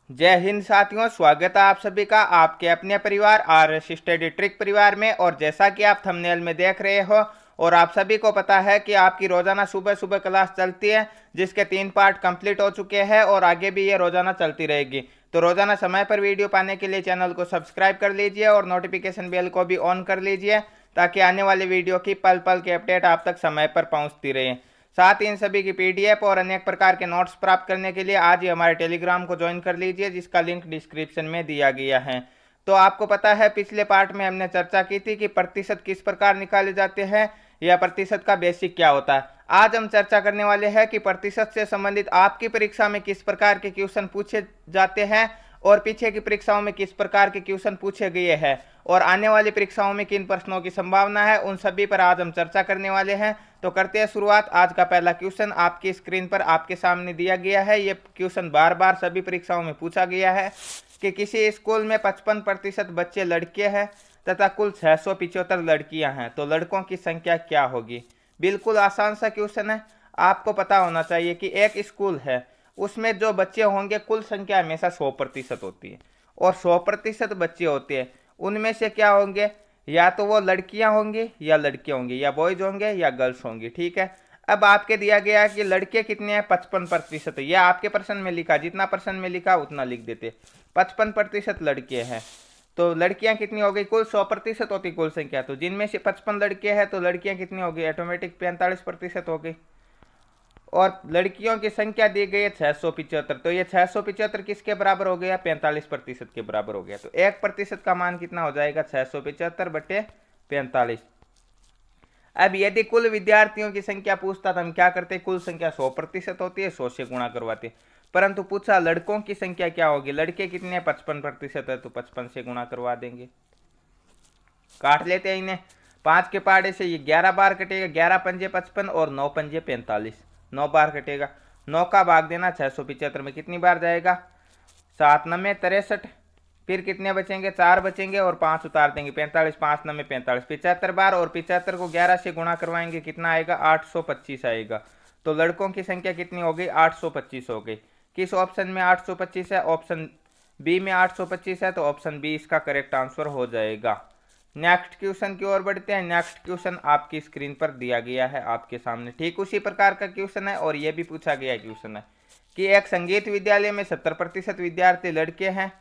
जय हिंद साथियों, स्वागत है आप सभी का आपके अपने परिवार और स्टडी ट्रिक परिवार में। और जैसा कि आप थंबनेल में देख रहे हो और आप सभी को पता है कि आपकी रोजाना सुबह सुबह क्लास चलती है, जिसके 3 पार्ट कंप्लीट हो चुके हैं और आगे भी ये रोजाना चलती रहेगी। तो रोजाना समय पर वीडियो पाने के लिए चैनल को सब्सक्राइब कर लीजिए और नोटिफिकेशन बेल को भी ऑन कर लीजिए, ताकि आने वाली वीडियो की पल पल की अपडेट आप तक समय पर पहुंचती रहे। साथ ही इन सभी की पीडीएफ और अनेक प्रकार के नोट्स प्राप्त करने के लिए आज ही हमारे टेलीग्राम को ज्वाइन कर लीजिए, जिसका लिंक डिस्क्रिप्शन में दिया गया है। तो आपको पता है, पिछले पार्ट में हमने चर्चा की थी कि प्रतिशत किस प्रकार निकाले जाते हैं या प्रतिशत का बेसिक क्या होता है। आज हम चर्चा करने वाले हैं कि प्रतिशत से संबंधित आपकी परीक्षा में किस प्रकार के क्वेश्चन पूछे जाते हैं और पीछे की परीक्षाओं में किस प्रकार के क्वेश्चन पूछे गए हैं और आने वाली परीक्षाओं में किन प्रश्नों की संभावना है, उन सभी पर आज हम चर्चा करने वाले हैं। तो करते हैं शुरुआत। आज का पहला क्वेश्चन आपकी स्क्रीन पर आपके सामने दिया गया है। ये क्वेश्चन बार बार सभी परीक्षाओं में पूछा गया है कि किसी स्कूल में 55% बच्चे लड़के हैं तथा कुल 675 लड़कियां हैं, तो लड़कों की संख्या क्या होगी। बिल्कुल आसान सा क्वेश्चन है। आपको पता होना चाहिए कि एक स्कूल है, उसमें जो बच्चे होंगे कुल संख्या हमेशा 100% होती है और 100% बच्चे होते हैं, उनमें से क्या होंगे, या तो वो लड़कियां होंगी या लड़के होंगे, या बॉयज होंगे या गर्ल्स होंगी। ठीक है। अब आपके दिया गया है कि लड़के कितने हैं, 55% है। यह आपके प्रश्न में लिखा, जितना प्रश्न में लिखा उतना लिख देते। 55% लड़के हैं, तो लड़कियां कितनी हो गई, कुल 100% होती कुल संख्या, तो जिनमें से 55 लड़के हैं तो लड़कियां कितनी हो गई, ऑटोमेटिक 45% हो गई। और लड़कियों की संख्या दी गई है 675, तो ये 675 किसके बराबर हो गया, 45% के बराबर हो गया। तो 1% का मान कितना हो जाएगा, 675/45। अब यदि कुल विद्यार्थियों की संख्या पूछता तो हम क्या करते, कुल संख्या 100% होती है, 100 से गुणा करवाते। परंतु पूछा लड़कों की संख्या क्या होगी, लड़के कितने 55% है, तो 55 से गुणा करवा देंगे। काट लेते हैं इन्हें। 5 के पहाड़े से ये 11 बार कटेगा, 11 पंजे 55 और 9 पंजे 45, 9 बार कटेगा। 9 का भाग देना 675 में कितनी बार जाएगा, 7 9 63। फिर कितने बचेंगे, 4 बचेंगे और 5 उतार देंगे, 45, 5 9 45, 75 बार। और 75 को 11 से गुणा करवाएंगे, कितना आएगा, 825 आएगा। तो लड़कों की संख्या कितनी हो गई, 825 हो गई। किस ऑप्शन में 825 है, ऑप्शन बी में 825 है, तो ऑप्शन बी इसका करेक्ट आंसर हो जाएगा। नेक्स्ट क्वेश्चन की ओर बढ़ते हैं। नेक्स्ट क्वेश्चन आपकी स्क्रीन पर दिया गया है आपके सामने, ठीक उसी प्रकार का क्वेश्चन है और यह भी पूछा गया क्वेश्चन है कि एक संगीत विद्यालय में 70% विद्यार्थी लड़के हैं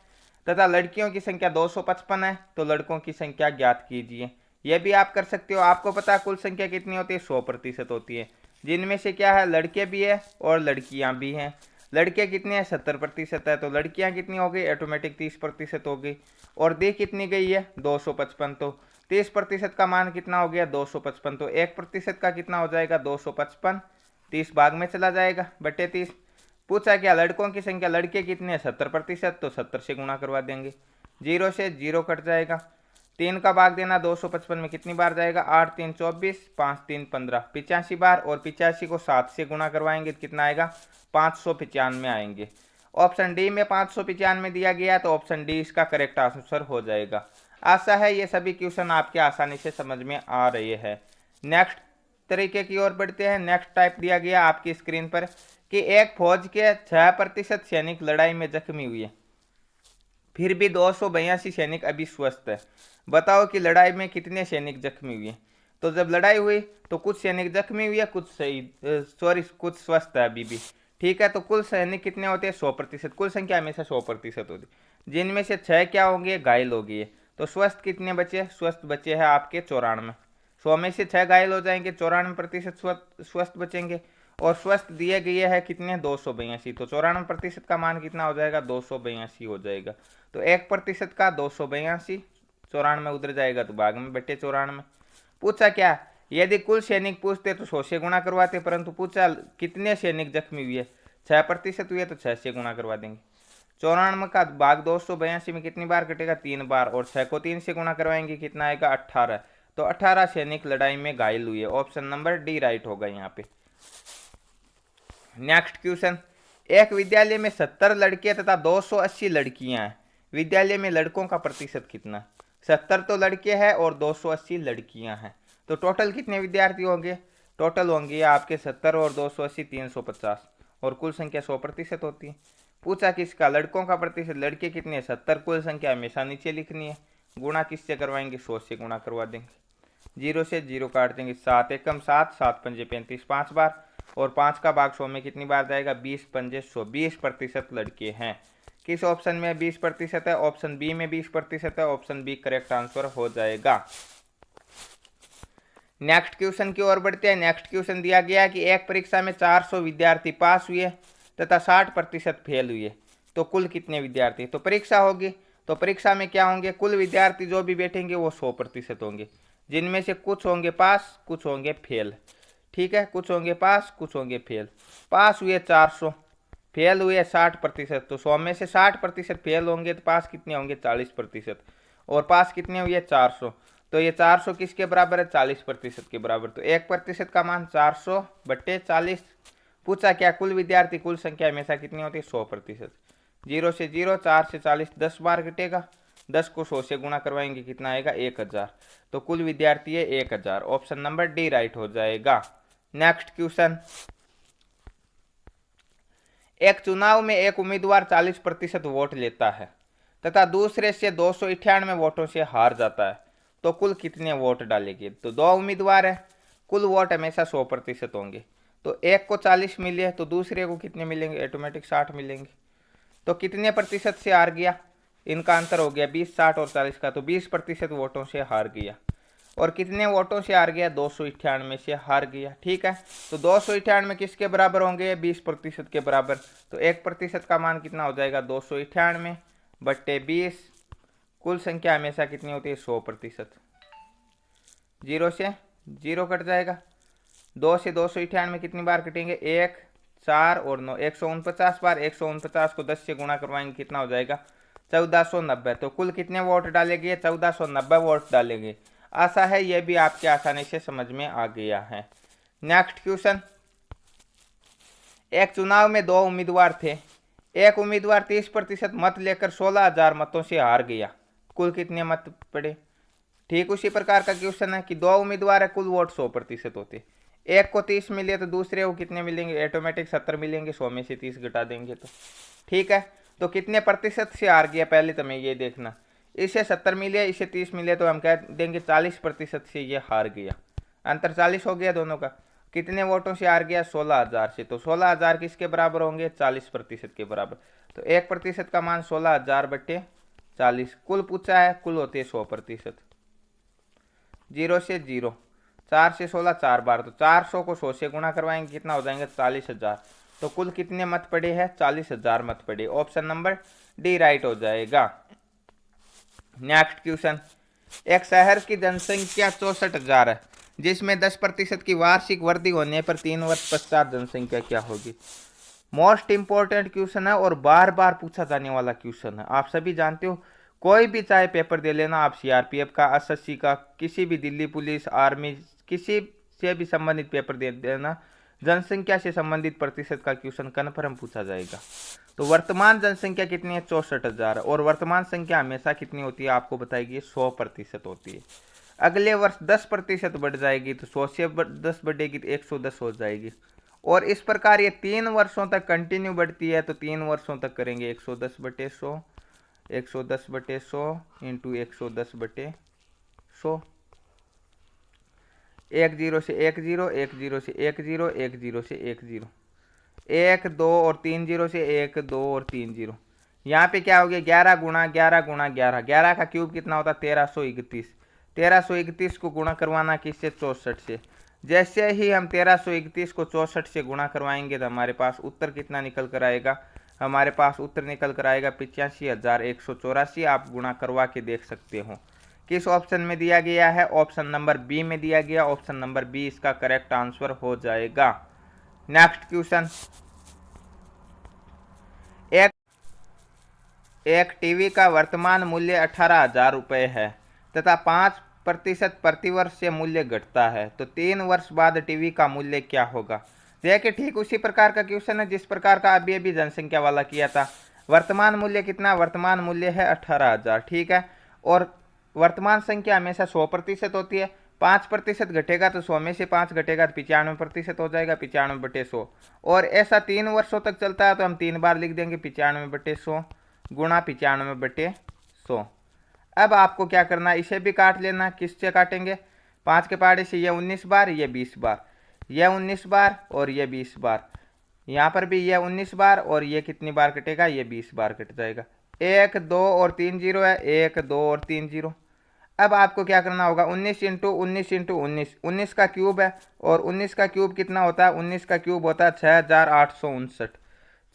तथा लड़कियों की संख्या 255 है, तो लड़कों की संख्या ज्ञात कीजिए। यह भी आप कर सकते हो। आपको पता है कुल संख्या कितनी होती है, 100% होती है, जिनमें से क्या है, लड़के भी है और लड़कियां भी हैं। लड़के कितने हैं, 70% है, तो लड़कियां कितनी हो गई, ऑटोमेटिक 30% हो गई। और दी कितनी गई है, 255, तो 30% का मान कितना हो गया, 255, तो 1% का कितना हो जाएगा, 255। 30 भाग में चला जाएगा बटे 30। पूछा क्या लड़कों की संख्या, लड़के कितने हैं, 70%, तो 70 से गुणा करवा देंगे। 0 से 0 कट जाएगा। 3 का भाग देना 255 में कितनी बार जाएगा, 8 3 24, 5 3 15, 85 बार। और 85 को 7 से गुणा करवाएंगे तो कितना आएगा, 595 आएंगे। ऑप्शन डी में 595 दिया गया है, तो ऑप्शन डी इसका करेक्ट आंसर हो जाएगा। आशा है ये सभी क्वेश्चन आपके आसानी से समझ में आ रहे हैं। नेक्स्ट तरीके की ओर बढ़ते हैं। नेक्स्ट टाइप दिया गया आपकी स्क्रीन पर कि एक फौज के 6% सैनिक लड़ाई में जख्मी हुए, फिर भी 282 सैनिक अभी स्वस्थ है। बताओ कि लड़ाई में कितने सैनिक जख्मी हुए। तो जब लड़ाई हुई तो कुछ सैनिक जख्मी हुए, कुछ कुछ स्वस्थ है अभी भी। ठीक है। तो कुल सैनिक कितने होते हैं, 100%। कुल संख्या हमेशा 100% होती है, जिनमें से 6 क्या होंगे, घायल हो गए। तो स्वस्थ कितने बचे, स्वस्थ बचे हैं आपके 94। 100 में से 6 घायल हो जाएंगे, 94% स्वस्थ बचेंगे। और स्वस्थ दिए गए हैं कितने, 282, तो 94% का मान कितना हो जाएगा, 282 हो जाएगा। तो 1% का 282, 94 उधर जाएगा तो भाग में बटे 94। पूछा क्या, यदि कुल सैनिक पूछते तो 100 से गुणा करवाते, परंतु पूछा कितने सैनिक जख्मी हुए, 6% हुए, तो 6 से गुणा करवा देंगे। 94 का भाग 282 में कितनी बार कटेगा, 3 बार। और 6 को 3 से गुणा करवाएंगे, कितना आएगा, 18। तो 18 सैनिक लड़ाई में घायल हुए। ऑप्शन नंबर डी राइट होगा यहाँ पे। नेक्स्ट क्वेश्चन, एक विद्यालय में 70 लड़के तथा 280 लड़कियां हैं। विद्यालय में लड़कों का प्रतिशत कितना, 70 तो लड़के हैं और 280 लड़कियां हैं, तो टोटल कितने विद्यार्थी होंगे, टोटल होंगे आपके 70 और 280 350, और कुल संख्या 100% होती है। पूछा किसका, लड़कों का प्रतिशत, लड़के कितने 70, कुल संख्या हमेशा नीचे लिखनी है, गुणा किससे करवाएंगे 100 से गुणा करवा देंगे, 0 से 0 काट देंगे, 7 एकम 7, 7 पंजे 35 5 बार, और 5 का भाग 100 में कितनी बार जाएगा 20 पंजे 100, 20% लड़के हैं। किस ऑप्शन में 20% है, ऑप्शन बी में 20% है, ऑप्शन बी करेक्ट आंसर हो जाएगा। नेक्स्ट क्वेश्चन की ओर बढ़ते हैं। नेक्स्ट क्वेश्चन दिया गया है कि एक परीक्षा में 400 विद्यार्थी पास हुए तथा 60% फेल हुए, तो कुल कितने विद्यार्थी, तो परीक्षा होगी, तो परीक्षा में क्या होंगे, कुल विद्यार्थी जो भी बैठेंगे वो 100% होंगे, जिनमें से कुछ होंगे पास कुछ होंगे फेल। ठीक है, कुछ होंगे पास कुछ होंगे फेल। पास हुए 400, फेल हुए 60%, तो 100 में से 60% फेल होंगे तो पास कितने होंगे 40%, और पास कितने हुए 400, तो ये 400 किसके बराबर है 40% के बराबर, तो 1% का मान 400/40। पूछा क्या, कुल विद्यार्थी कुल संख्या हमेशा कितनी होती है 100%। 0 से 0, 4 से 40 10 बार घटेगा, 10 को 100 से गुणा करवाएंगे कितना आएगा 1000, तो कुल विद्यार्थी है 1000, ऑप्शन नंबर डी राइट हो जाएगा। नेक्स्ट क्वेश्चन, एक चुनाव में एक उम्मीदवार 40% वोट लेता है तथा दूसरे से 298 वोटों से हार जाता है, तो कुल कितने वोट डालेंगे, तो दो उम्मीदवार है, कुल वोट हमेशा 100% होंगे, तो एक को 40 मिले तो दूसरे को कितने मिलेंगे ऑटोमेटिक 60 मिलेंगे, तो कितने प्रतिशत से हार गया, इनका अंतर हो गया 20, 60 और 40 का, तो 20% वोटों से हार गया, और कितने वोटों से हार गया 298 से हार गया। ठीक है, तो 298 किसके बराबर होंगे 20% के बराबर, तो 1% का मान कितना हो जाएगा 298/20, कुल संख्या हमेशा कितनी होती है 100%, 0 से 0 कट जाएगा, 2 से 298 कितनी बार कटेंगे 1, 4 और 9, 149 बार, 149 को 10 से गुणा करवाएंगे कितना हो जाएगा 1490, तो कुल कितने वोट डालेंगे 1490 वोट डालेंगे। आशा है यह भी आपके आसानी से समझ में आ गया है। नेक्स्ट क्वेश्चन, एक चुनाव में दो उम्मीदवार थे, एक उम्मीदवार 30% मत लेकर 16,000 मतों से हार गया, कुल कितने मत पड़े। ठीक उसी प्रकार का क्वेश्चन है कि दो उम्मीदवार है, कुल वोट 100% होते, एक को 30 मिले तो दूसरे को कितने मिलेंगे ऑटोमेटिक 70 मिलेंगे, 100 में से 30 घटा देंगे तो। ठीक है, तो कितने प्रतिशत से हार गया पहले तो मैं ये देखना, इसे 70 मिले इसे 30 मिले तो हम कह देंगे 40% से ये हार गया, अंतर 40 हो गया दोनों का। कितने वोटों से हार गया 16,000 से, तो 16,000 किसके बराबर होंगे 40% के बराबर, तो 1% का मान 16,000/40, कुल पूछा है कुल होती है 100%। 0 से 0, 4 से 16 4 बार, तो 400 को 100 से गुणा करवाएंगे कितना हो जाएंगे 40,000, तो कुल कितने मत पड़े हैं 40,000 मत पड़े, ऑप्शन नंबर डी राइट हो जाएगा। नेक्स्ट क्वेश्चन, एक शहर की जनसंख्या 64,000 है, जिसमें 10% की वार्षिक वृद्धि होने पर 3 वर्ष पश्चात जनसंख्या क्या होगी। मोस्ट इंपॉर्टेंट क्वेश्चन है और बार बार पूछा जाने वाला क्वेश्चन है, आप सभी जानते हो, कोई भी चाहे पेपर दे लेना आप, सीआरपीएफ का, एसएससी का, किसी भी दिल्ली पुलिस आर्मी किसी से भी संबंधित पेपर दे देना, जनसंख्या से संबंधित प्रतिशत का क्वेश्चन कन्फर्म पूछा जाएगा। तो वर्तमान जनसंख्या कितनी है 64,000, और वर्तमान संख्या हमेशा कितनी होती है आपको बताएगी 100% होती है। अगले वर्ष 10% बढ़ जाएगी तो 100 से 10 बढ़ेगी तो 110 हो जाएगी, और इस प्रकार ये 3 वर्षों तक कंटिन्यू बढ़ती है, तो 3 वर्षों तक करेंगे 110/100, 110/100 इंटू 110/100, 10 से 10, 10 से 10, 10 से 10, 1 2 और 3 0 से 1 2 और 3 0, यहाँ पे क्या हो गया 11 गुणा 11 गुणा 11, 11 का क्यूब कितना होता है 1331, 1331 को गुणा करवाना किससे 64 से, जैसे ही हम 1331 को 64 से गुणा करवाएंगे तो हमारे पास उत्तर कितना निकल कर आएगा, हमारे पास उत्तर निकल कर आएगा 85,184, आप गुणा करवा के देख सकते हो। किस ऑप्शन में दिया गया है, ऑप्शन नंबर बी में दिया गया, ऑप्शन नंबर बी इसका करेक्ट आंसर हो जाएगा। नेक्स्ट क्वेश्चन, एक टीवी का वर्तमान मूल्य 18,000 रुपये है तथा 5% प्रतिवर्ष से मूल्य घटता है, तो 3 वर्ष बाद टीवी का मूल्य क्या होगा। देखिए ठीक उसी प्रकार का क्वेश्चन है जिस प्रकार का अभी अभी जनसंख्या वाला किया था। वर्तमान मूल्य कितना, वर्तमान मूल्य है 18,000, ठीक है, और वर्तमान संख्या हमेशा 100% होती है, 5% घटेगा तो 100 में से 5 घटेगा तो 95% हो जाएगा, 95/100। और ऐसा 3 वर्षों तक चलता है तो हम 3 बार लिख देंगे 95/100 गुणा 95/100। अब आपको क्या करना है, इसे भी काट लेना। किससे काटेंगे, 5 के पहाड़े से, ये 19 बार, ये 20 बार, ये 19 बार और ये 20 बार, यहाँ पर भी ये 19 बार और ये कितनी बार कटेगा, ये 20 बार कट जाएगा। 1 2 और 3 जीरो है, 1 2 और 3 जीरो। अब आपको क्या करना होगा, 19 इंटू 19 इंटू 19, 19 का क्यूब है और 19 का क्यूब कितना होता है, 19 का क्यूब होता है 6859,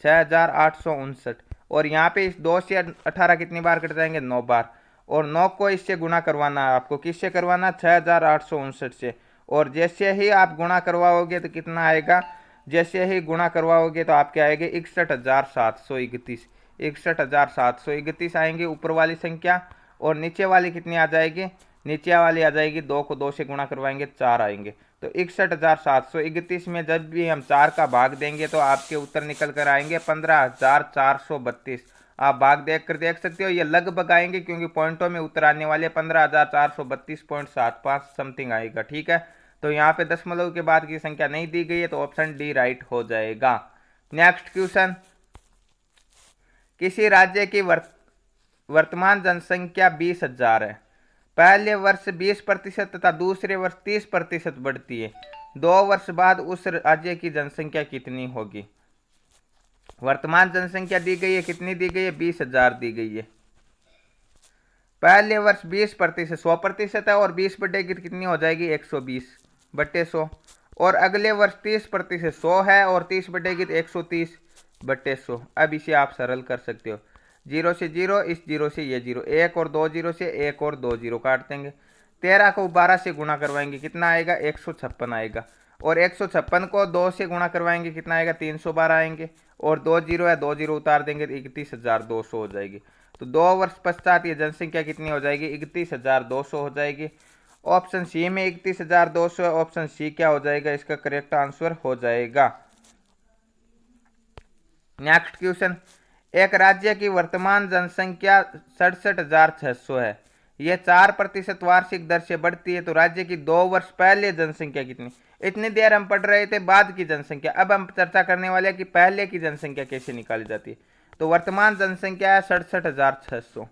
6859। और यहाँ पे इस 2 से 18 कितनी बार कट जाएंगे, 9 बार। और 9 को इससे गुणा करवाना है आपको, किससे करवाना, 6859 से। और जैसे ही आप गुणा करवाओगे तो कितना आएगा, जैसे ही गुणा करवाओगे तो आपके आएंगे 61,731, 61,731 आएंगे ऊपर वाली संख्या। और नीचे वाली कितनी आ जाएगी, नीचे वाली आ जाएगी 2 को 2 से गुणा करवाएंगे 4 आएंगे। तो 61,731 में जब भी हम 4 का भाग देंगे तो आपके उत्तर निकल कर आएंगे 15,432। आप भाग देख कर देख सकते हो, ये लगभग आएंगे क्योंकि पॉइंटों में उत्तर आने वाले 15,432.75 समथिंग आएगा। ठीक है, तो यहाँ पे दशमलव के बाद की संख्या नहीं दी गई है तो ऑप्शन डी राइट हो जाएगा। नेक्स्ट क्वेश्चन, किसी राज्य की वर्तमान जनसंख्या 20,000 है। पहले वर्ष 20% तथा दूसरे वर्ष 30% बढ़ती है। 2 वर्ष बाद उस राज्य की जनसंख्या कितनी होगी। वर्तमान जनसंख्या दी गई है, कितनी दी गई है, 20,000 दी गई है। पहले वर्ष 20% 100% है और 20 बढ़ेगी तो कितनी हो जाएगी, 120/100। और अगले वर्ष 30% 100 है और 30 बढ़ेगी तो 130/100। अब इसे आप सरल कर सकते हो, 0 से 0, इस 0 से ये 0, 1 और 2 0 से 1 और 2 0 काट देंगे। 13 को 12 से गुणा करवाएंगे, कितना आएगा, 156 आएगा। और 156 को 2 से गुणा करवाएंगे, कितना आएगा, 312 आएंगे। और 2 0 है, 2 0 उतार देंगे तो 31,200 हो जाएगी। तो 2 वर्ष पश्चात ये जनसंख्या कितनी हो जाएगी, 31,200 हो जाएगी। ऑप्शन सी में 31,200 है, ऑप्शन सी क्या हो जाएगा, इसका करेक्ट आंसर हो जाएगा। नेक्स्ट क्वेश्चन, एक राज्य की वर्तमान जनसंख्या 67,600 है। यह 4% वार्षिक दर से बढ़ती है तो राज्य की 2 वर्ष पहले जनसंख्या कितनी। इतनी देर हम पढ़ रहे थे बाद की जनसंख्या, अब हम चर्चा करने वाले हैं कि पहले की जनसंख्या कैसे निकाली जाती है। तो वर्तमान जनसंख्या है 67,600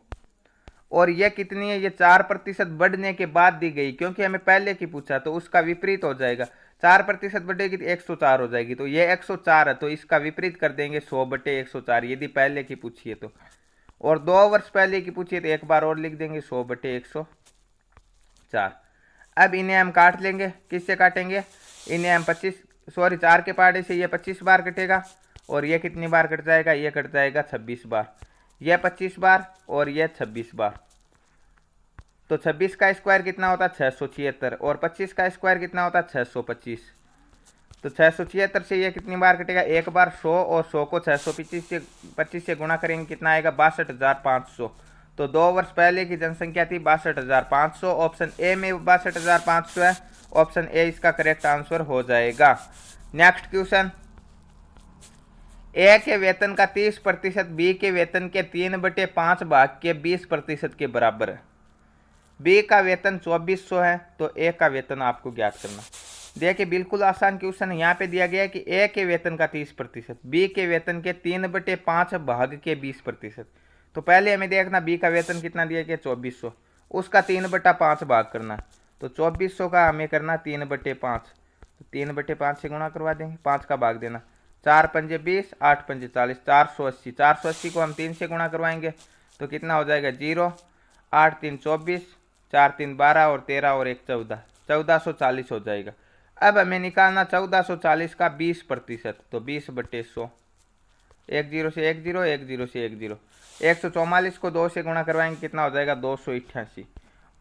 और यह कितनी है, ये 4% बढ़ने के बाद दी गई, क्योंकि हमें पहले की पूछा तो उसका विपरीत हो जाएगा। 4% बढ़ेगी तो 104 हो जाएगी, तो ये 104 है तो इसका विपरीत कर देंगे 100/104 यदि पहले की पूछिए तो। और 2 वर्ष पहले की पूछिए तो एक बार और लिख देंगे 100/104। अब इन्हें हम काट लेंगे, किससे काटेंगे, इन्हें हम 4 के पहाड़े से ये 25 बार कटेगा और ये कितनी बार कट जाएगा, ये कट जाएगा 26 बार, यह 25 बार और यह 26 बार। तो 26 का स्क्वायर कितना होता है, 676। और 25 का स्क्वायर कितना होता है, 625। तो 676 से ये कितनी बार कटेगा, एक बार 100 और 100 को 625 से गुणा करेंगे, कितना आएगा, 62,500। तो 2 वर्ष पहले की जनसंख्या थी 62,500। ऑप्शन ए में 62,500 है, ऑप्शन ए इसका करेक्ट आंसर हो जाएगा। नेक्स्ट क्वेश्चन, ए के वेतन का 30% बी के वेतन के 3/5 भाग के 20% के बराबर है। बी का वेतन 2400 है तो ए का वेतन आपको ज्ञात करना। देखिए बिल्कुल आसान क्वेश्चन, यहाँ पे दिया गया है कि ए के वेतन का 30%, बी के वेतन के 3/5 भाग के 20%। तो पहले हमें देखना बी का वेतन कितना दिया गया, 2400, उसका 3/5 भाग करना। तो 2400 का हमें करना 3/5, तो 3/5 से गुणा करवा देंगे, 5 का भाग देना, 4 पंजे 20, 8 पंजे 40, 480। 480 को हम 3 से गुणा करवाएंगे तो कितना हो जाएगा, 0, 8 3 24, 4 3 12 और 13 और 1 14, 1440 हो जाएगा। अब हमें निकालना 1440 का 20%, तो 20/100, 1 0 से 1 0, 1 0 से 1 0, 144 को 2 से गुणा करवाएंगे, कितना हो जाएगा, 288।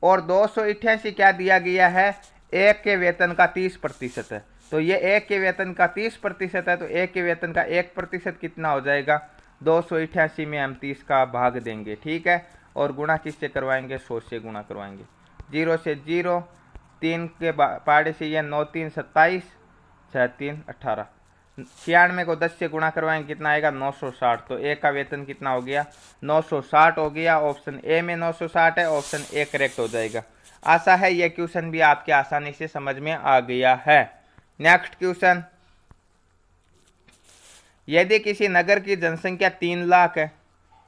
और 288 क्या दिया गया है, एक के वेतन का 30% है। तो ये एक के वेतन का 30% है तो एक के वेतन का 1% कितना हो जाएगा, 288 में हम 30 का भाग देंगे। ठीक है, और गुणा किससे करवाएंगे, 100 से गुणा करवाएंगे। 0 से 0, 3 के पहाड़े से यह 9 3 27, 6 3 18, 96 को 10 से गुणा करवाएंगे, कितना आएगा, 960। तो ए का वेतन कितना हो गया, 960 हो गया। ऑप्शन ए में 960 है, ऑप्शन ए करेक्ट हो जाएगा। आशा है यह क्वेश्चन भी आपके आसानी से समझ में आ गया है। नेक्स्ट क्वेश्चन, यदि किसी नगर की जनसंख्या 3 लाख है,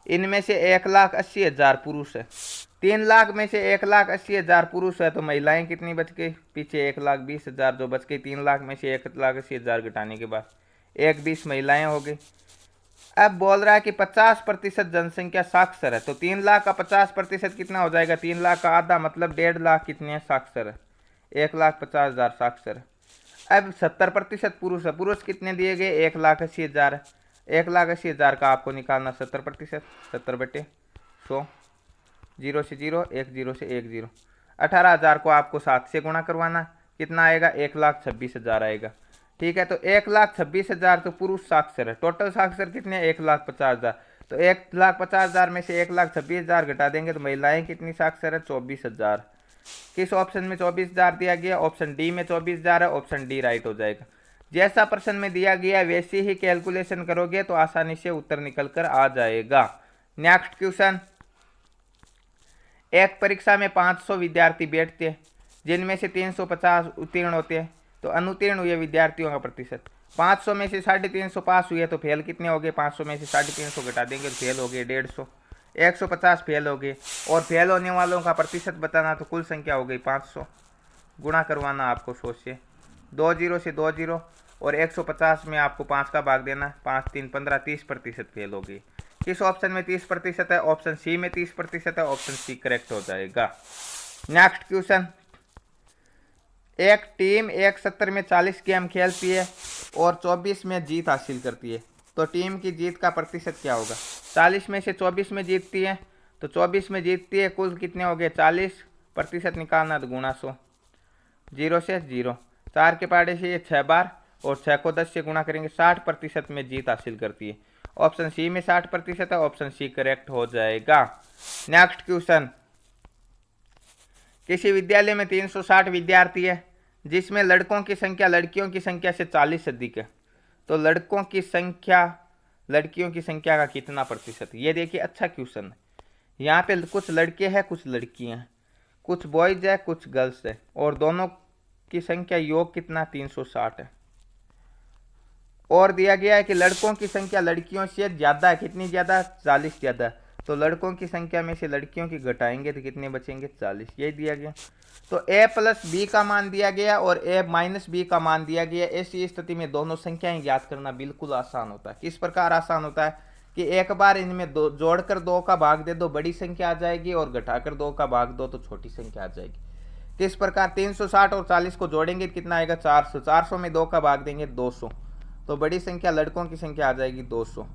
इनमें से 1,80,000 पुरुष है, 3 लाख में से 1,80,000 पुरुष है, तो महिलाएं कितनी बच गई? पीछे 1,20,000 जो बच गई, 3 लाख में से 1,80,000 घटाने के बाद 1,20 महिलाएं हो गई। अब बोल रहा है कि 50% जनसंख्या साक्षर है, तो 3 लाख का 50% कितना हो जाएगा? 3 लाख का आधा मतलब 1.5 लाख कितने साक्षर है? 1,50,000 साक्षर है। अब 70% पुरुष है, पुरुष कितने दिए गए? 1,80,000 है। 1,80,000 का आपको निकालना 70%, 70/100, 0 से 0, 1 0 से 1 0, 18,000 को आपको 7 से गुणा करवाना, कितना आएगा? 1,26,000 आएगा। ठीक है, तो 1,26,000 तो पुरुष साक्षर है, टोटल साक्षर कितने? 1,50,000। तो 1,50,000 में से 1,26,000 घटा देंगे तो महिलाएं कितनी साक्षर है? 24,000। किस ऑप्शन में 24,000 दिया गया? ऑप्शन डी में 24,000 है, ऑप्शन डी राइट हो जाएगा। जैसा प्रश्न में दिया गया वैसे ही कैलकुलेशन करोगे तो आसानी से उत्तर निकल कर आ जाएगा। नेक्स्ट क्वेश्चन, एक परीक्षा में 500 विद्यार्थी बैठते हैं, जिनमें से 350 उत्तीर्ण होते हैं, तो अनुत्तीर्ण हुए विद्यार्थियों का प्रतिशत। 500 में से 350 पास हुए तो फेल कितने हो गए? 500 में से 350 घटा देंगे तो फेल हो गए 150, 150 फेल हो गए, और फेल होने वालों का प्रतिशत बताना, तो कुल संख्या हो गई 500। गुणा करवाना आपको 100 से, 2 0 से 2 0, और 150 में आपको 5 का भाग देना, 5 3 15, 30% फेल हो गई। किस ऑप्शन में 30% है? ऑप्शन सी में 30% है, ऑप्शन सी करेक्ट हो जाएगा। नेक्स्ट क्वेश्चन, एक टीम एक सत्र में 40 गेम खेलती है और 24 में जीत हासिल करती है, तो टीम की जीत का प्रतिशत क्या होगा? 40 में से 24 में जीतती है, तो 24 में जीतती है, कुल कितने हो गए? 40% निकालना, तो गुणा 100, 0 से 0, 4 के पहाड़े से ये 6 बार, और 6 को 10 से गुणा करेंगे, 60% में जीत हासिल करती है। ऑप्शन सी में 60% है, ऑप्शन सी करेक्ट हो जाएगा। नेक्स्ट क्वेश्चन, किसी विद्यालय में 360 विद्यार्थी है, जिसमें लड़कों की संख्या लड़कियों की संख्या से 40 अधिक है, तो लड़कों की संख्या लड़कियों की संख्या का कितना प्रतिशत? ये देखिए अच्छा क्वेश्चन है। यहाँ पे कुछ लड़के हैं, कुछ लड़कियां हैं, कुछ बॉयज है, कुछ गर्ल्स है, और दोनों की संख्या योग कितना? 360 है। और दिया गया है कि लड़कों की संख्या लड़कियों से ज्यादा है, कितनी ज्यादा? 40 ज्यादा। तो लड़कों की संख्या में से लड़कियों की घटाएंगे तो कितने बचेंगे? 40, यही दिया गया। तो a प्लस बी का मान दिया गया और a माइनस बी का मान दिया गया। ऐसी स्थिति में दोनों संख्याएं ज्ञात करना बिल्कुल आसान होता है। किस प्रकार आसान होता है कि एक बार इनमें जोड़कर 2 का भाग दे दो, बड़ी संख्या आ जाएगी, और घटाकर 2 का भाग दो तो छोटी संख्या आ जाएगी। किस प्रकार? 360 और 40 को जोड़ेंगे कितना आएगा? 400, 400 में 2 का भाग देंगे 200, तो बड़ी संख्या लड़कों की संख्या आ जाएगी 200।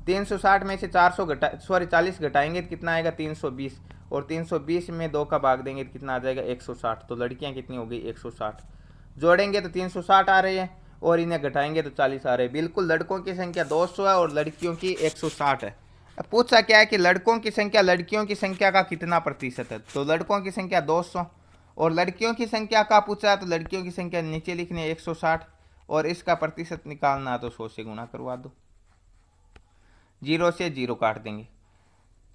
360 में से 40 घटाएंगे तो कितना आएगा? 320, और 320 में 2 का भाग देंगे तो कितना आ जाएगा? 160, तो लड़कियां कितनी हो गई? 160। जोड़ेंगे तो 360 आ रही है, और इन्हें घटाएंगे तो 40 आ रहे हैं। बिल्कुल लड़कों की संख्या 200 है और लड़कियों की 160 है। अब पूछा क्या है कि लड़कों की संख्या लड़कियों की संख्या का कितना प्रतिशत है, तो लड़कों की संख्या 200, और लड़कियों की संख्या का पूछा है तो लड़कियों की संख्या नीचे लिखनी है 160, और इसका प्रतिशत निकालना तो 100 से गुणा करवा दो, 0 से 0 काट देंगे।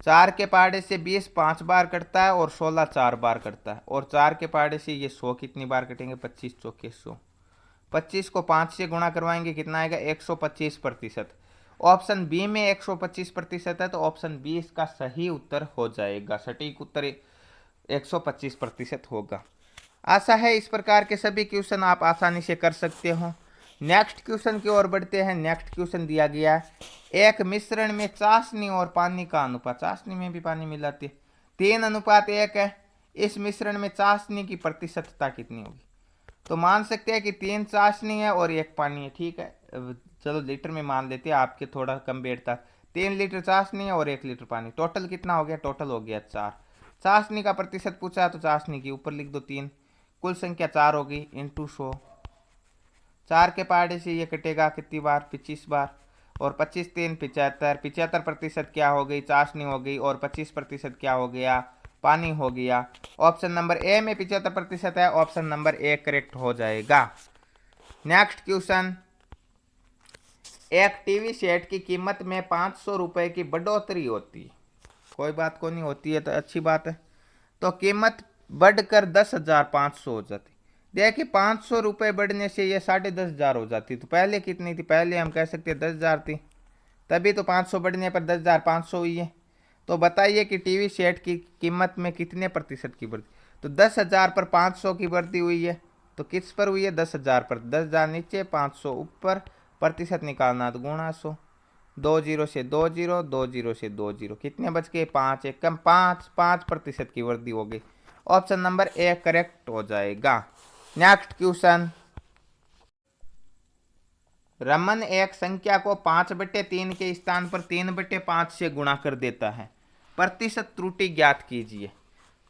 4 के पहाड़े से 20 5 बार कटता है, और 16 4 बार कटता है, और 4 के पहाड़े से ये 100 कितनी बार कटेंगे? 25 चौके 100। 25 को 5 से गुणा करवाएंगे कितना आएगा? 125%। ऑप्शन बी में 125% है, तो ऑप्शन बी इसका सही उत्तर हो जाएगा। सटीक उत्तर 125% होगा। आशा है इस प्रकार के सभी क्वेश्चन आप आसानी से कर सकते हो। नेक्स्ट क्वेश्चन की ओर बढ़ते हैं। नेक्स्ट क्वेश्चन दिया गया है, एक मिश्रण में चाशनी और पानी का अनुपात, चाशनी में भी पानी मिलाती है, 3:1 है। इस मिश्रण में चाशनी की प्रतिशतता कितनी होगी? तो मान सकते हैं कि 3 चाशनी है और 1 पानी है। ठीक है, चलो लीटर में मान लेते हैं, आपके थोड़ा कम बैठता। 3 लीटर चाशनी है और 1 लीटर पानी, टोटल कितना हो गया? टोटल हो गया 4। चाशनी का प्रतिशत पूछा है तो चाशनी के ऊपर लिख दो 3, कुल संख्या 4 होगी इंटू 100। 4 के पहाड़े से ये कटेगा कितनी बार? 25 बार, और 25 3 75, 75% क्या हो गई? चाशनी हो गई, और 25% क्या हो गया? पानी हो गया। ऑप्शन नंबर ए में 75% है, ऑप्शन नंबर ए करेक्ट हो जाएगा। नेक्स्ट क्वेश्चन, एक टीवी सेट की कीमत में 500 रुपए की बढ़ोतरी होती है, कोई बात को नहीं होती है तो अच्छी बात है। तो कीमत बढ़कर 10,500 हो जाती। देखिए 500 रुपये बढ़ने से ये 10,500 हो जाती। तो पहले कितनी थी, पहले हम कह सकते हैं 10,000 थी, तभी तो 500 बढ़ने पर 10,500 हुई है। तो बताइए कि टीवी सेट की कीमत में कितने प्रतिशत की वृद्धि। तो 10,000 पर 500 की वृद्धि हुई है, तो किस पर हुई है, 10,000 पर। 10,000 नीचे 500 ऊपर, प्रतिशत निकालना तो गुणा 100। 2 जीरो से 2 जीरो, 2 जीरो से 2 जीरो, कितने बच गए, 5 एक कम 5% की वृद्धि हो गई। ऑप्शन नंबर ए करेक्ट हो जाएगा। Next question. रमन एक संख्या को 5/3 के स्थान पर 3/5 से गुणा कर देता है, प्रतिशत त्रुटि ज्ञात कीजिए।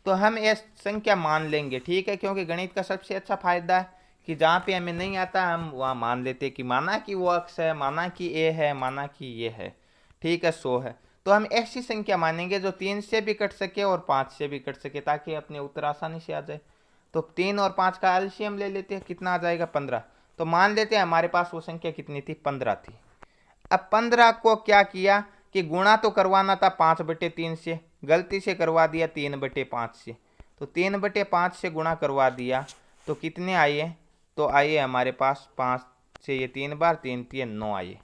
तो हम ये संख्या मान लेंगे, ठीक है, क्योंकि गणित का सबसे अच्छा फायदा है कि जहाँ पे हमें नहीं आता हम वहाँ मान लेते कि माना कि वो अक्स है, माना कि ए है, माना कि ये है, ठीक है, 100 है। तो हम ऐसी संख्या मानेंगे जो 3 से भी कट सके और 5 से भी कट सके, ताकि अपने उत्तर आसानी से आ जाए। तो 3 और 5 का एलसीएम ले लेते हैं, कितना आ जाएगा, 15। तो मान लेते हैं हमारे पास वो संख्या कितनी थी, 15 थी। अब 15 को क्या किया कि गुणा तो करवाना था 5/3 से, गलती से करवा दिया 3/5 से। तो 3/5 से गुणा करवा दिया तो कितने आए, तो आइए हमारे पास 5 से ये 3 बार, 3 3 9 आइए।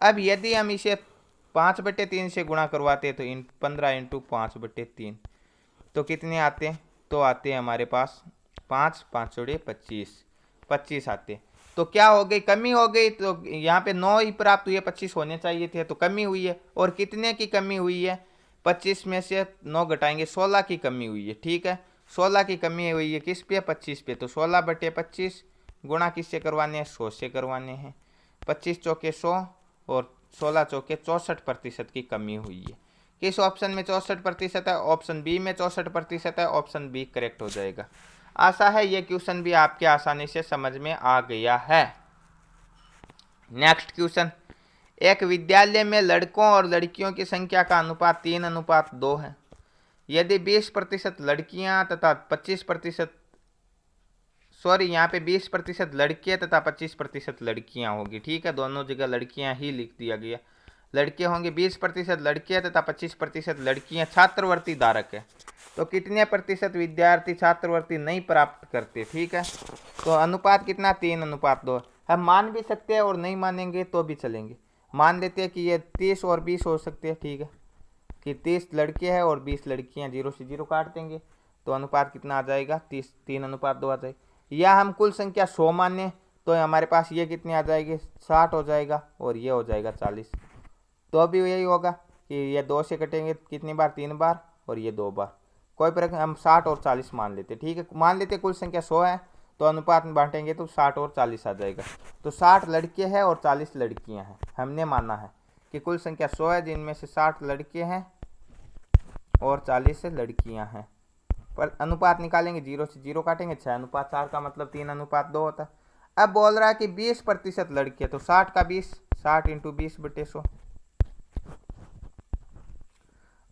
अब यदि हम इसे 5/3 से गुणा करवाते तो 15 इंटू 5/3 तो कितने आते हैं, तो आते हैं हमारे पास 5 5 जोड़े 25, 25 आते। तो क्या हो गई, कमी हो गई। तो यहाँ पे 9 ही प्राप्त हुए, 25 होने चाहिए थे, तो कमी हुई है। और कितने की कमी हुई है, 25 में से 9 घटाएंगे, 16 की कमी हुई है, ठीक है। 16 की कमी हुई है किस पे, 25 पे। तो 16/25 गुणा किससे करवाने हैं, 100 से करवाने हैं। 25 चौके 100 और 16 चौके 64% की कमी हुई है। किस ऑप्शन में 64% है, ऑप्शन बी में 64% है। ऑप्शन बी करेक्ट हो जाएगा। आशा है ये क्वेश्चन भी आपके आसानी से समझ में आ गया है। Next question. एक विद्यालय में लड़कों और लड़कियों की संख्या का अनुपात 3:2 है। यदि 20% लड़कियां तथा 25%, सॉरी यहाँ पे 20% लड़के तथा 25% लड़कियां होगी, ठीक है, दोनों जगह लड़कियां ही लिख दिया गया। लड़के होंगे 20% लड़के तथा 25% लड़कियां छात्रवृत्ति धारक है। तो कितने प्रतिशत विद्यार्थी छात्रवृत्ति नहीं प्राप्त करते, ठीक है। तो अनुपात कितना, 3:2। हम मान भी सकते हैं और नहीं मानेंगे तो भी चलेंगे। मान लेते हैं कि ये 30 और 20 हो सकते हैं, ठीक है, कि 30 लड़के हैं और 20 लड़कियां, 0 से 0 काट देंगे तो अनुपात कितना आ जाएगा, 30 3:2 आ जाएगा। या हम कुल संख्या 100 माने तो हमारे पास ये कितनी आ जाएगी, 60 हो जाएगा और ये हो जाएगा 40। तो अभी यही होगा कि ये 2 से कटेंगे कितनी बार, 3 बार, और ये 2 बार। कोई फर्क, हम 60 और 40 मान लेते, ठीक है। मान लेते कुल संख्या 100 है तो अनुपात में बांटेंगे तो 60 और 40 आ जाएगा। तो 60 लड़के हैं और 40 लड़कियां हैं। हमने माना है कि कुल संख्या 100 है जिनमें से 60 लड़के हैं और 40 लड़कियां हैं। पर अनुपात निकालेंगे, 0 से 0 काटेंगे, 6:4 का मतलब 3:2 होता है। अब बोल रहा है कि 20% लड़के, तो 60 का 20, 60 इंटू 20/100,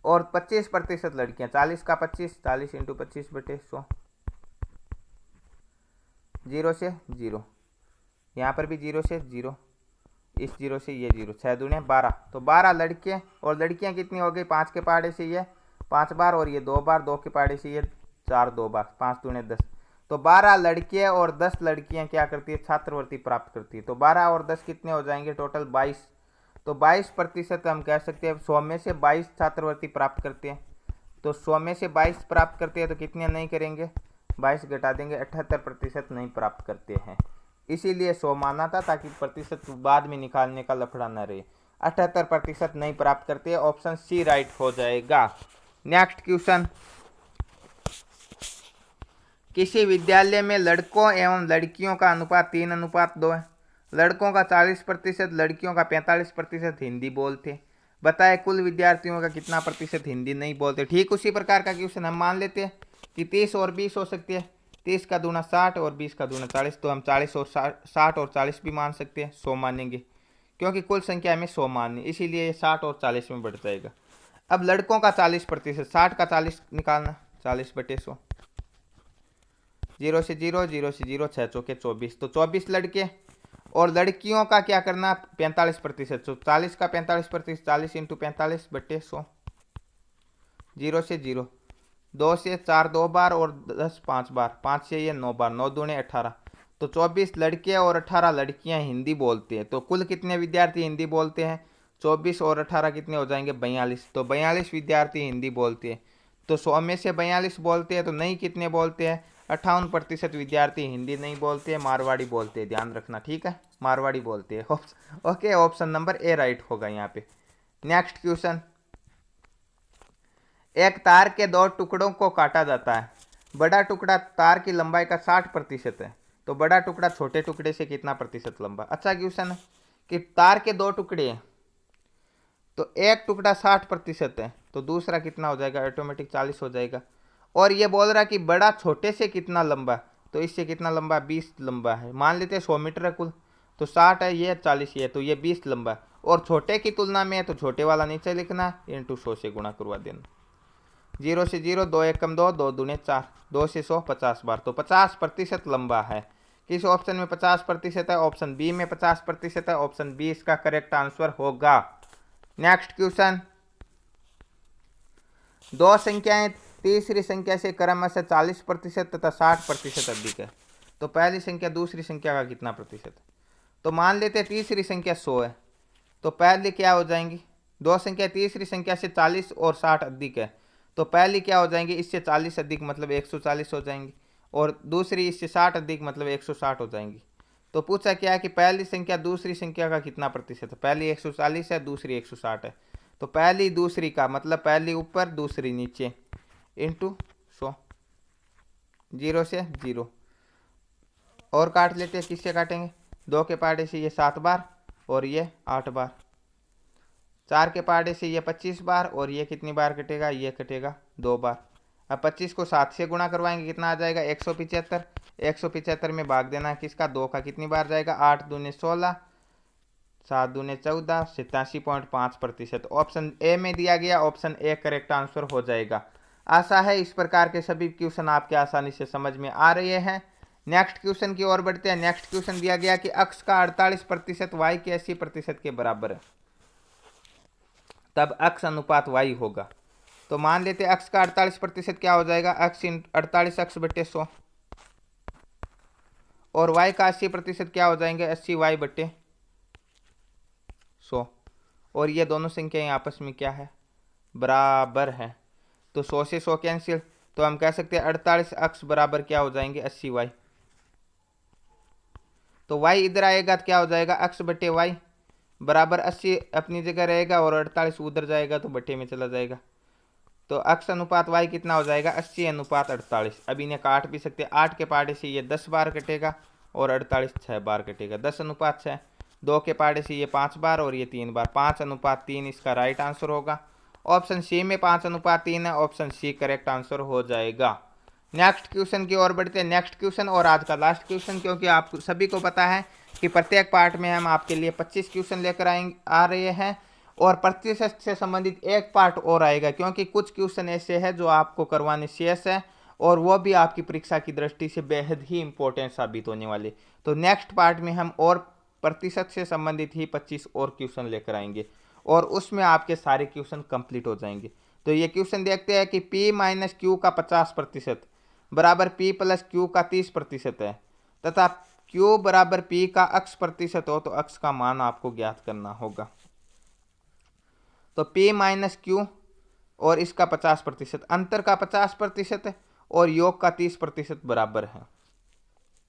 और 25% लड़कियां, 40 का 25, 40 इंटू 25/100, 0 से 0, यहाँ पर भी 0 से 0, इस 0 से ये 0, 6 दूने 12। तो 12 लड़के और लड़कियां कितनी हो गई, 5 के पहाड़े से ये 5 बार और ये 2 बार, 2 के पहाड़े से ये 4 2 बार, 5 दूने 10। तो 12 लड़के और 10 लड़कियां क्या करती है, छात्रवृत्ति प्राप्त करती है। तो 12 और 10 कितने हो जाएंगे, टोटल 22। तो 22% हम कह सकते हैं 100 में से 22 छात्रवृत्ति प्राप्त करते हैं। तो 100 में से 22 प्राप्त करते हैं तो कितने नहीं करेंगे, 22 घटा देंगे, 78% नहीं प्राप्त करते हैं। इसीलिए 100 माना था ताकि प्रतिशत बाद में निकालने का लफड़ा न रहे। 78% नहीं प्राप्त करते। ऑप्शन सी राइट हो जाएगा। Next question. किसी विद्यालय में लड़कों एवं लड़कियों का अनुपात 3:2 है। लड़कों का 40%, लड़कियों का 45% हिंदी बोलते। बताए कुल विद्यार्थियों का कितना प्रतिशत हिंदी नहीं बोलते। ठीक उसी प्रकार का क्वेश्चन हम मान लेते हैं कि 30 और 20 हो सकती है। 30 का दूना 60 और 20 का दूना 40, तो हम 40 और 60 और 40 भी मान सकते हैं, 100 मानेंगे क्योंकि कुल संख्या में 100 माननी, इसीलिए ये 60 और 40 में बढ़ जाएगा। अब लड़कों का 40%, 60 का 40 निकालना, 40/100, 0 से 0, 0 से 0, 6 चौके 24, तो 24 लड़के। और लड़कियों का क्या करना, 45%, तो 40 का 45%, 40 इंटू 45/100, 0 से 0, 2 से 4 2 बार और 10 5 बार, 5 से ये 9 बार, 9 दूने 18। तो 24 लड़के और 18 लड़कियां हिंदी बोलती हैं। तो कुल कितने विद्यार्थी हिंदी बोलते हैं? 24 और 18 कितने हो जाएंगे? 42। तो 42 विद्यार्थी हिंदी बोलते हैं। तो 100 में से 42 बोलते हैं, तो नहीं कितने बोलते हैं? 58% विद्यार्थी हिंदी नहीं बोलते हैं, मारवाड़ी बोलते हैं। ध्यान रखना, ठीक है, मारवाड़ी बोलते हैं। Okay, option number A right होगा यहाँ पे। नेक्स्ट क्वेश्चन, एक तार के दो टुकड़ों को काटा जाता है। बड़ा टुकड़ा तार की लंबाई का 60% है, तो बड़ा टुकड़ा छोटे टुकड़े से कितना प्रतिशत लंबा? अच्छा क्वेश्चन है कि तार के दो टुकड़े हैं, तो एक टुकड़ा 60% है, तो दूसरा कितना हो जाएगा? ऑटोमेटिक 40 हो जाएगा। और ये बोल रहा कि बड़ा छोटे से कितना लंबा, तो इससे कितना लंबा? 20 लंबा है। मान लेते हैं 100 मीटर है कुल, तो 60 है, ये 40 है, तो ये 20 लंबा है। और छोटे की तुलना में है, तो छोटे वाला नीचे लिखना, इंटू 100 से गुणा करवा देना। 0 से 0, 2 एकम 2, 2 दूने 4, 2 से 100 50 बार, तो 50% लंबा है। किस ऑप्शन में 50% है? ऑप्शन बी में 50% है। ऑप्शन बी इसका करेक्ट आंसर होगा। नेक्स्ट क्वेश्चन, दो संख्याएं तीसरी संख्या से क्रमशः 40% तथा 60% अधिक है, तो पहली संख्या दूसरी संख्या का कितना प्रतिशत है? तो मान लेते हैं तीसरी संख्या 100 है, तो पहली क्या हो जाएंगी? दो संख्या तीसरी संख्या से 40 और 60 अधिक है, तो पहली क्या हो जाएंगी? इससे 40 अधिक मतलब 140 हो जाएंगी, और दूसरी इससे 60 अधिक मतलब 160 हो जाएंगी। तो पूछा क्या है कि पहली संख्या दूसरी संख्या का कितना प्रतिशत है? पहली 140 है, दूसरी 160 है, तो पहली दूसरी का मतलब पहली ऊपर दूसरी नीचे, इंटू 100, 0 से 0। और काट लेते हैं, किससे काटेंगे? 2 के पहाड़े से ये 7 बार और ये 8 बार, 4 के पहाड़े से ये 25 बार और ये कितनी बार कटेगा? ये कटेगा 2 बार। अब 25 को 7 से गुणा करवाएंगे, कितना आ जाएगा? 175। 175 में भाग देना किसका? 2 का, कितनी बार जाएगा? 8 दूने 16, 7 दूने 14, 87.5%। ऑप्शन ए में दिया गया, ऑप्शन ए करेक्ट आंसर हो जाएगा। आशा है इस प्रकार के सभी क्वेश्चन आपके आसानी से समझ में आ रहे हैं। नेक्स्ट क्वेश्चन की ओर बढ़ते हैं। नेक्स्ट क्वेश्चन दिया गया कि अक्ष का 48% वाई के 80% के बराबर है, तब अक्ष अनुपात वाई होगा। तो मान लेते हैं अक्ष का 48% क्या हो जाएगा? अक्ष 48 अक्ष बटे 100, और वाई का 80% क्या हो जाएंगे? 80 वाई बटे 100। और ये दोनों संख्याएं आपस में क्या है? बराबर है। तो 100 से 100 कैंसिल, तो हम कह सकते हैं 48 अक्ष बराबर क्या हो जाएंगे? 80 वाई। तो वाई इधर आएगा तो क्या हो जाएगा? अक्ष बटे वाई बराबर 80 अपनी जगह रहेगा, और 48 उधर जाएगा तो बटे में चला जाएगा। तो अक्ष अनुपात वाई कितना हो जाएगा? 80 अनुपात 48। अब इन्हें काट भी सकते हैं, 8 के पहाड़े से ये 10 बार कटेगा और 48 6 बार कटेगा, 10 अनुपात 6। 2 के पहाड़े से ये 5 बार और ये 3 बार, 5 अनुपात 3 इसका राइट आंसर होगा। ऑप्शन सी में 5 अनुपात 3 है, ऑप्शन सी करेक्ट आंसर हो जाएगा। नेक्स्ट क्वेश्चन की ओर बढ़ते हैं। नेक्स्ट क्वेश्चन और आज का लास्ट क्वेश्चन, क्योंकि आप सभी को पता है कि प्रत्येक पार्ट में हम आपके लिए 25 क्वेश्चन लेकर आ रहे हैं, और प्रतिशत से संबंधित एक पार्ट और आएगा, क्योंकि कुछ क्वेश्चन ऐसे हैं जो आपको करवाने शेष है, और वो भी आपकी परीक्षा की दृष्टि से बेहद ही इंपॉर्टेंट साबित होने वाले। तो नेक्स्ट पार्ट में हम और प्रतिशत से संबंधित ही 25 और क्वेश्चन लेकर आएंगे, और उसमें आपके सारे क्वेश्चन कंप्लीट हो जाएंगे। तो ये क्वेश्चन देखते हैं कि P माइनस क्यू का 50% बराबर P प्लस क्यू का 30% है, तथा Q बराबर P का अक्ष प्रतिशत हो, तो अक्ष का मान आपको ज्ञात करना होगा। तो P माइनस क्यू और इसका 50%, अंतर का 50% है, और योग का 30% बराबर है।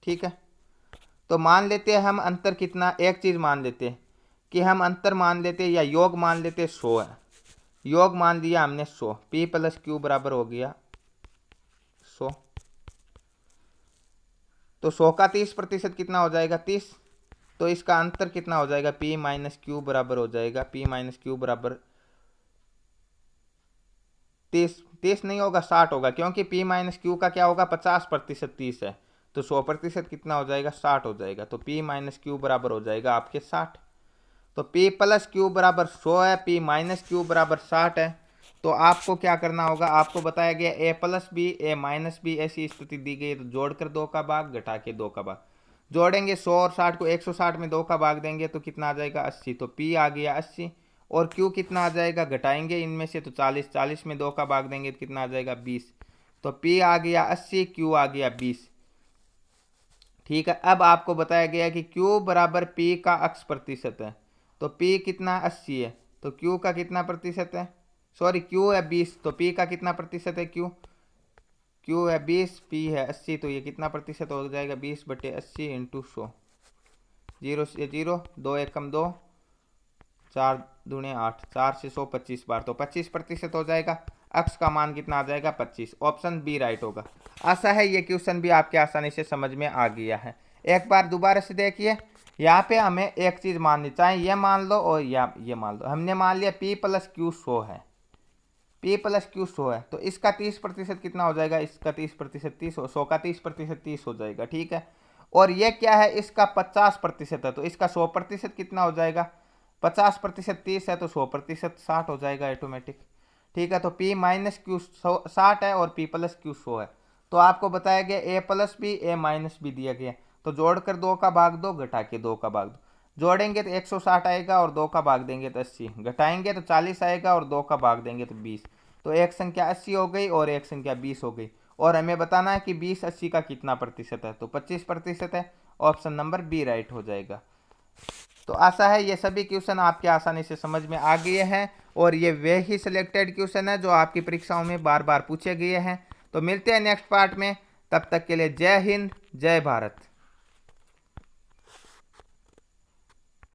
ठीक है, तो मान लेते हैं हम अंतर कितना, एक चीज मान लेते हैं कि हम अंतर मान लेते हैं या योग मान लेते हैं 100 है। योग मान दिया हमने 100, P प्लस क्यू बराबर हो गया 100। तो 100 का 30% कितना हो जाएगा? 30। तो इसका अंतर कितना हो जाएगा? P माइनस क्यू बराबर हो जाएगा, P माइनस क्यू बराबर 30 नहीं होगा, 60 होगा, क्योंकि P माइनस क्यू का क्या होगा? 50%, 30 है, तो 100% कितना हो जाएगा? 60 हो जाएगा। तो P माइनस क्यू बराबर हो जाएगा आपके 60। तो P प्लस क्यू बराबर 100 है, P माइनस क्यू बराबर 60 है। तो आपको क्या करना होगा? आपको बताया गया a plus b, a minus b, ऐसी स्थिति दी गई, तो जोड़कर 2 का भाग, घटा के 2 का भाग। जोड़ेंगे 100 और 60 को, 160 में 2 का भाग देंगे तो कितना आ जाएगा? 80। तो P आ गया 80, और Q कितना आ जाएगा? घटाएंगे इनमें से, तो 40, 40 में 2 का भाग देंगे तो कितना आ जाएगा? 20। तो P आ गया 80, Q आ गया 20। ठीक है, अब आपको बताया गया कि Q बराबर P का अक्स प्रतिशत है। तो P कितना 80 है, तो Q का कितना प्रतिशत है, सॉरी Q है 20, तो P का कितना प्रतिशत है, Q है 20, P है 80, तो ये कितना प्रतिशत हो जाएगा, 20/80 इंटू 100। 0 से 0, 2 एकम 2, 4 दूने 8, 4 से 100 25 बार, तो 25% हो जाएगा। अक्स का मान कितना आ जाएगा, 25। ऑप्शन बी राइट होगा। आशा है ये क्वेश्चन भी आपके आसानी से समझ में आ गया है। एक बार दोबारा से देखिए, यहाँ पे हमें एक चीज माननी चाहिए, ये मान लो और ये मान लो। हमने मान लिया P + Q 100 है, P + Q 100 है, तो इसका 30% कितना हो जाएगा, इसका 30% 30, 100 का 30% 30 हो जाएगा। ठीक है, और ये क्या है, इसका 50% है, तो इसका 100% कितना हो जाएगा, 50% 30 है, तो 100% 60 हो जाएगा ऑटोमेटिक। ठीक है, तो P - Q 60 है और P + Q 100 है। तो आपको बताया गया A + B A - B दिया गया, तो जोड़कर 2 का भाग 2, घटा के 2 का भाग 2। जोड़ेंगे तो 160 आएगा और 2 का भाग देंगे तो 80, घटाएंगे तो 40 आएगा और 2 का भाग देंगे तो 20। तो एक संख्या 80 हो गई और एक संख्या 20 हो गई, और हमें बताना है कि 20 80 का कितना प्रतिशत है, तो 25% है। ऑप्शन नंबर बी राइट हो जाएगा। तो आशा है ये सभी क्वेश्चन आपके आसानी से समझ में आ गए हैं, और ये वे ही सिलेक्टेड क्वेश्चन है जो आपकी परीक्षाओं में बार बार पूछे गए हैं। तो मिलते हैं नेक्स्ट पार्ट में, तब तक के लिए जय हिंद, जय भारत।